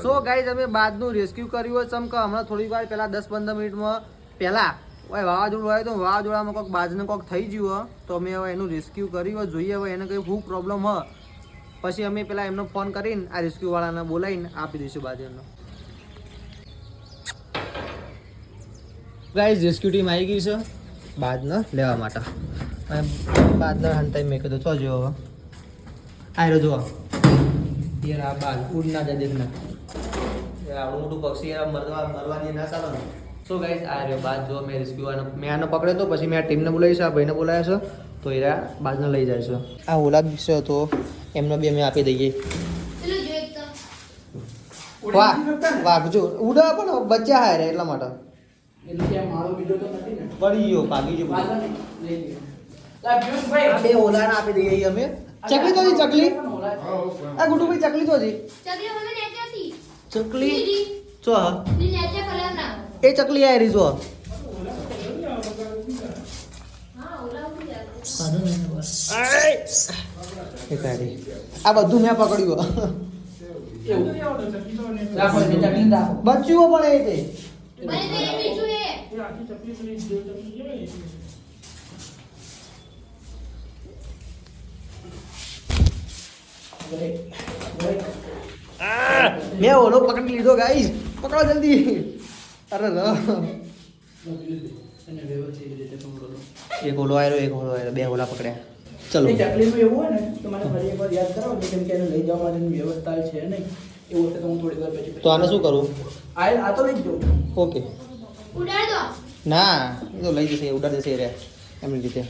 So guys અમે બાદનું rescue કર્યું હોય ચમક હમણાં થોડી વાર પહેલા 10-15 મિનિટમાં પહેલા વાવાઝોડું આવ્યું તો વાવાઝોડામાં કોઈક બાજને કોઈક થઈ ગયું તો અમે હવે એનું રેસ્ક્યુ કર્યું હોય જોઈએ હવે એને કંઈ શું પ્રોબ્લેમ હોય પછી અમે પેલા એમનો ફોન કરીને આ રેસ્ક્યુ વાળાને બોલાવીને આપી દઈશું બાજુ એમનો. ગાઈઝ રેસ્ક્યુ ટીમ આવી ગઈ છે બાદને લેવા માટે. બાદને હંતાઈ મેં કીધું તો જો હવે આયરો જો યાર આ બાદ ઉડના જ દેખના આવડું મોટું પક્ષી મરવાની ના ચાલો ને. સો ગાઈઝ આ રહ્યો બાદ જો મેં રેસ્ક્યુ મેં આને પકડ્યો તો પછી મેં આ ટીમને બોલાવી છે આ ભાઈને બોલાવ્યા છે તો એ બાજને લઈ જાય છે. આ ઓલા છે તો એમને બી અમે આપી દઈએ. વાહ વાઘજો ઉડા પણ બચ્ચા હારે એટલા માટે પડી ગયો ભાગી ગયો બે ઓલાને આપી દઈએ અમે. ચકલી તો ચકલી આ ગુડુભાઈ ચકલી તો ચકલી ચો એ ચકલી આ રહી જો આ બધું મેં પકડ્યું બચ્ચુઓ પણ એ તે મેં ઓલો પકડી લીધો ગાઈસ પકડો જલ્દી. અરે એક ઓલો આવ્યો એક ઓલો આવ્યો બે ઓલા પકડ્યા. ચલો તકલીફ એવું હોય ને તો મને ફરી એકવાર યાદ કરાવો કેમ કે એને લઈ જવા માટેની વ્યવસ્થા છે નહીં એવું હશે તો હું થોડી વાર પછી તો આને શું કરું? આ તો લઈ જ જાઉં. ઓકે ઉડાડ દો ના એ તો લઈ જશે ઉડાડ જશે રે એમની રીતે.